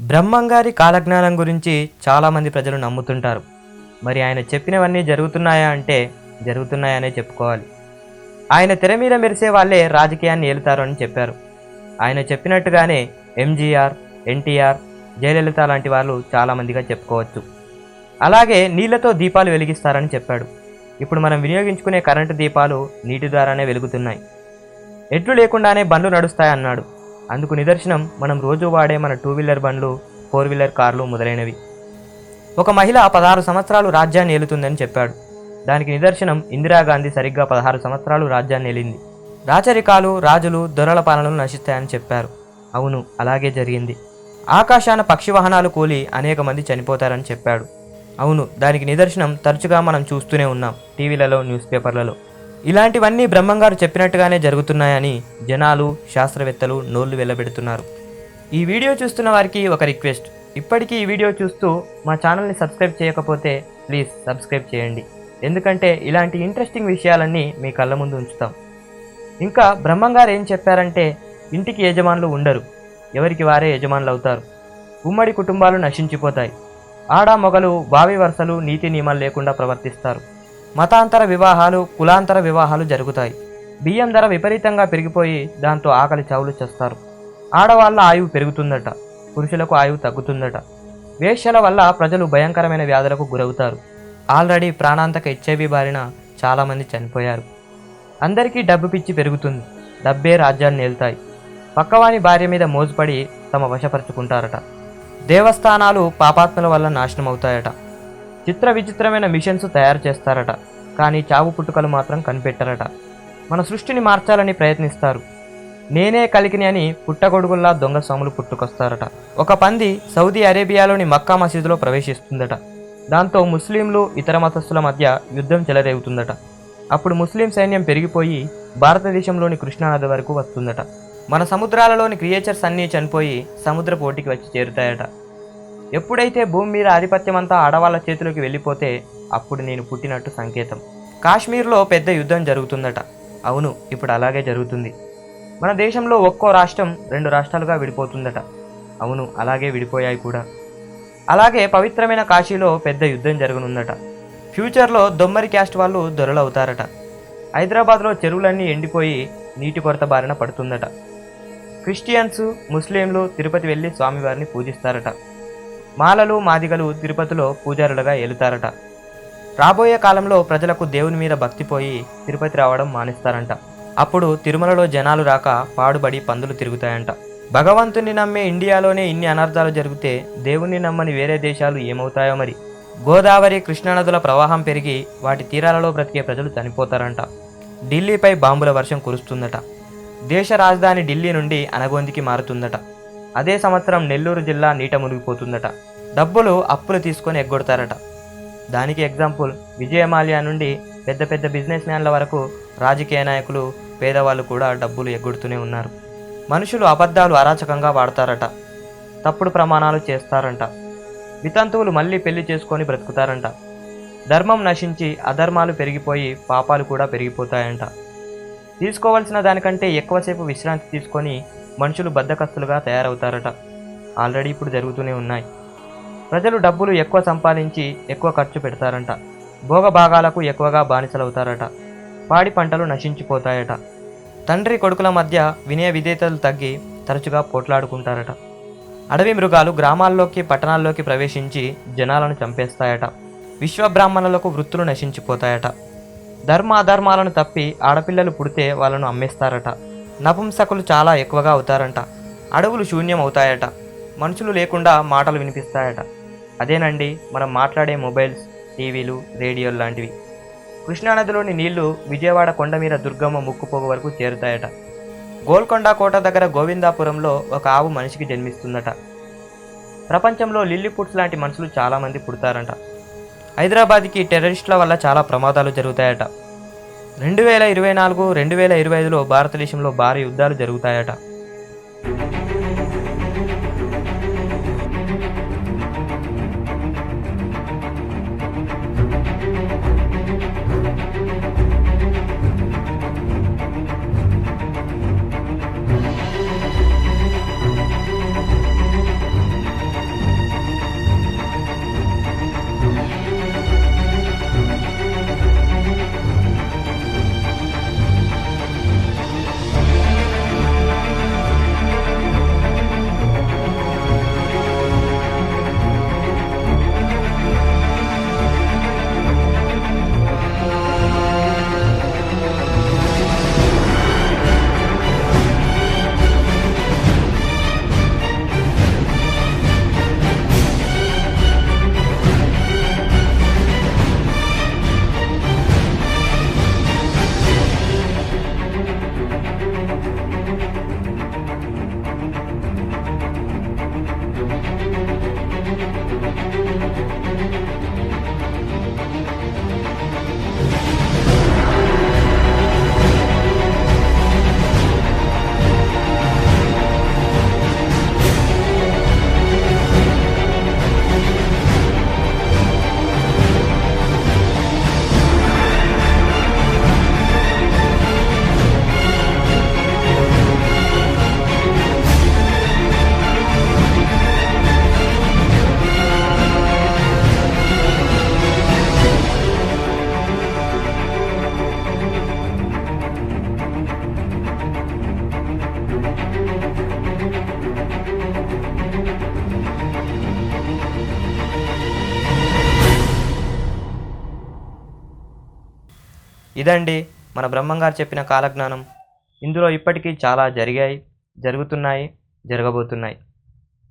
బ్రహ్మంగారి కాలజ్ఞానం గురించి చాలామంది ప్రజలు నమ్ముతుంటారు. మరి ఆయన చెప్పినవన్నీ జరుగుతున్నాయా అంటే జరుగుతున్నాయనే చెప్పుకోవాలి. ఆయన తెర మీద మెరిసే వాళ్ళే రాజకీయాన్ని ఏలుతారు అని చెప్పారు. ఆయన చెప్పినట్టుగానే ఎంజీఆర్, ఎన్టీఆర్, జయలలిత లాంటి వాళ్ళు చాలామందిగా చెప్పుకోవచ్చు. అలాగే నీళ్లతో దీపాలు వెలిగిస్తారని చెప్పాడు. ఇప్పుడు మనం వినియోగించుకునే కరెంటు దీపాలు నీటి ద్వారానే వెలుగుతున్నాయి. ఎడ్లు లేకుండానే బండ్లు నడుస్తాయన్నాడు. అందుకు నిదర్శనం మనం రోజు వాడే మన 2 వీలర్ బండ్లు, 4 వీలర్ కార్లు మొదలైనవి. ఒక మహిళ 16 సంవత్సరాలు రాజ్యాన్ని ఏలుతుందని చెప్పాడు. దానికి నిదర్శనం ఇందిరాగాంధీ సరిగ్గా 16 సంవత్సరాలు రాజ్యాన్ని ఏలింది. రాచరికాలు, రాజులు, దొరల పాలనలు నశిస్తాయని చెప్పారు. అవును, అలాగే జరిగింది. ఆకాశాన పక్షి వాహనాలు కూలి అనేక మంది చనిపోతారని చెప్పాడు. అవును, దానికి నిదర్శనం తరచుగా మనం చూస్తూనే ఉన్నాం టీవీలలో, న్యూస్ పేపర్లలో. ఇలాంటివన్నీ బ్రహ్మంగారు చెప్పినట్టుగానే జరుగుతున్నాయని జనాలు, శాస్త్రవేత్తలు నోళ్లు వెళ్ళబెడుతున్నారు. ఈ వీడియో చూస్తున్న వారికి ఒక రిక్వెస్ట్, ఇప్పటికీ ఈ వీడియో చూస్తూ మా ఛానల్ని సబ్స్క్రైబ్ చేయకపోతే ప్లీజ్ సబ్స్క్రైబ్ చేయండి. ఎందుకంటే ఇలాంటి ఇంట్రెస్టింగ్ విషయాలన్నీ మీ కళ్ళ ముందు ఉంచుతాం. ఇంకా బ్రహ్మంగారు ఏం చెప్పారంటే, ఇంటికి యజమానులు ఉండరు, ఎవరికి వారే యజమానులు అవుతారు. ఉమ్మడి కుటుంబాలు నశించిపోతాయి. ఆడ మొగలు, బావి వరుసలు నీతి నియమాలు లేకుండా ప్రవర్తిస్తారు. మతాంతర వివాహాలు, కులాంతర వివాహాలు జరుగుతాయి. బియ్యం ధర విపరీతంగా పెరిగిపోయి దాంతో ఆకలి చావులు చేస్తారు. ఆడవాళ్ళ ఆయువు పెరుగుతుందట, పురుషులకు ఆయువు తగ్గుతుందట. వేశ్యల వల్ల ప్రజలు భయంకరమైన వ్యాధులకు గురవుతారు. ఆల్రెడీ ప్రాణాంతక HIV బారిన చాలామంది చనిపోయారు. అందరికీ డబ్బు పిచ్చి పెరుగుతుంది. డబ్బే రాజ్యాన్ని ఏలుతాయి. పక్కవాని భార్య మీద మోజుపడి తమ వశపరుచుకుంటారట. దేవస్థానాలు పాపాత్మల వల్ల నాశనం అవుతాయట. చిత్ర విచిత్రమైన మిషన్స్ తయారు చేస్తారట, కానీ చావు పుట్టుకలు మాత్రం కనిపెట్టరట. మన సృష్టిని మార్చాలని ప్రయత్నిస్తారు. నేనే కలికిని అని పుట్టగొడుగుల్లా దొంగ స్వాములు పుట్టుకొస్తారట. ఒక పంది సౌదీ అరేబియాలోని మక్కా మసీదులో ప్రవేశిస్తుందట. దాంతో ముస్లింలు, ఇతర మతస్థుల మధ్య యుద్ధం చెలరేగుతుందట. అప్పుడు ముస్లిం సైన్యం పెరిగిపోయి భారతదేశంలోని కృష్ణానది వరకు వస్తుందట. మన సముద్రాలలోని క్రియేచర్స్ అన్నీ చనిపోయి సముద్ర పోటీకి వచ్చి చేరుతాయట. ఎప్పుడైతే భూమి మీద ఆధిపత్యమంతా ఆడవాళ్ళ చేతిలోకి వెళ్ళిపోతే అప్పుడు నేను పుట్టినట్టు సంకేతం. కాశ్మీర్లో పెద్ద యుద్ధం జరుగుతుందట. అవును, ఇప్పుడు అలాగే జరుగుతుంది. మన దేశంలో ఒక్కో రాష్ట్రం 2 రాష్ట్రాలుగా విడిపోతుందట. అవును, అలాగే విడిపోయాయి కూడా. అలాగే పవిత్రమైన కాశీలో పెద్ద యుద్ధం జరగనుందట. ఫ్యూచర్లో దొమ్మరి క్యాస్ట్ వాళ్ళు దొరలు అవుతారట. హైదరాబాద్లో చెరువులన్నీ ఎండిపోయి నీటి కొరత బారిన పడుతుందట. క్రిస్టియన్స్, ముస్లింలు తిరుపతి వెళ్ళి స్వామివారిని పూజిస్తారట. మాలలు, మాదిగలు తిరుపతిలో పూజారులుగా ఏలుతారట. రాబోయే కాలంలో ప్రజలకు దేవుని మీద భక్తిపోయి తిరుపతి రావడం మానేస్తారంట. అప్పుడు తిరుమలలో జనాలు రాక పాడుబడి పందులు తిరుగుతాయంట. భగవంతుని నమ్మే ఇండియాలోనే ఇన్ని అనర్థాలు జరిగితే దేవుణ్ణి నమ్మని వేరే దేశాలు ఏమవుతాయో మరి. గోదావరి, కృష్ణానదుల ప్రవాహం పెరిగి వాటి తీరాలలో బ్రతికే ప్రజలు చనిపోతారంట. ఢిల్లీపై బాంబుల వర్షం కురుస్తుందట. దేశ రాజధాని ఢిల్లీ నుండి అనగొందికి మారుతుందట. అదే సంవత్సరం నెల్లూరు జిల్లా నీట మునిగిపోతుందట. డబ్బులు అప్పులు తీసుకొని ఎగ్గొడతారట. దానికి ఎగ్జాంపుల్ విజయమాల్యా నుండి పెద్ద పెద్ద బిజినెస్ మ్యాన్ల వరకు రాజకీయ నాయకులు, పేదవాళ్ళు కూడా డబ్బులు ఎగ్గొడుతూనే ఉన్నారు. మనుషులు అబద్ధాలు అరాచకంగా వాడతారట. తప్పుడు ప్రమాణాలు చేస్తారంట. వితంతువులు మళ్ళీ పెళ్లి చేసుకొని బ్రతుకుతారంట. ధర్మం నశించి అధర్మాలు పెరిగిపోయి పాపాలు కూడా పెరిగిపోతాయంట. తీసుకోవాల్సిన దానికంటే ఎక్కువసేపు విశ్రాంతి తీసుకొని మనుషులు బద్ధకస్తులుగా తయారవుతారట. ఆల్రెడీ ఇప్పుడు జరుగుతూనే ఉన్నాయి. ప్రజలు డబ్బులు ఎక్కువ సంపాదించి ఎక్కువ ఖర్చు పెడతారంట. భోగభాగాలకు ఎక్కువగా బానిసలవుతారట. పాడి పంటలు నశించిపోతాయట. తండ్రి కొడుకుల మధ్య వినయ విధేయతలు తగ్గి తరచుగా పోట్లాడుకుంటారట. అడవి మృగాలు గ్రామాల్లోకి, పట్టణాల్లోకి ప్రవేశించి జనాలను చంపేస్తాయట. విశ్వబ్రాహ్మణులకు వృత్తులు నశించిపోతాయట. ధర్మ అధర్మాలను తప్పి ఆడపిల్లలు పుడితే వాళ్ళను అమ్మేస్తారట. నపుంసకులు చాలా ఎక్కువగా అవుతారంట. అడవులు శూన్యం అవుతాయట. మనుషులు లేకుండా మాటలు వినిపిస్తాయట. అదేనండి మనం మాట్లాడే మొబైల్స్, టీవీలు, రేడియోలు లాంటివి. కృష్ణానదిలోని నీళ్లు విజయవాడ కొండమీద దుర్గమ్మ ముక్కుపోగు వరకు చేరుతాయట. గోల్కొండ కోట దగ్గర గోవిందాపురంలో ఒక ఆవు మనిషికి జన్మిస్తుందట. ప్రపంచంలో లిల్లీపుట్స్ లాంటి మనుషులు చాలామంది పుడతారంట. హైదరాబాద్కి టెర్రరిస్టుల వల్ల చాలా ప్రమాదాలు జరుగుతాయట. 2024, 2025లో భారతదేశంలో భారీ యుద్ధాలు జరుగుతాయట. ఇదండి మన బ్రహ్మంగారు చెప్పిన కాలజ్ఞానం. ఇందులో ఇప్పటికీ చాలా జరిగాయి, జరుగుతున్నాయి, జరగబోతున్నాయి.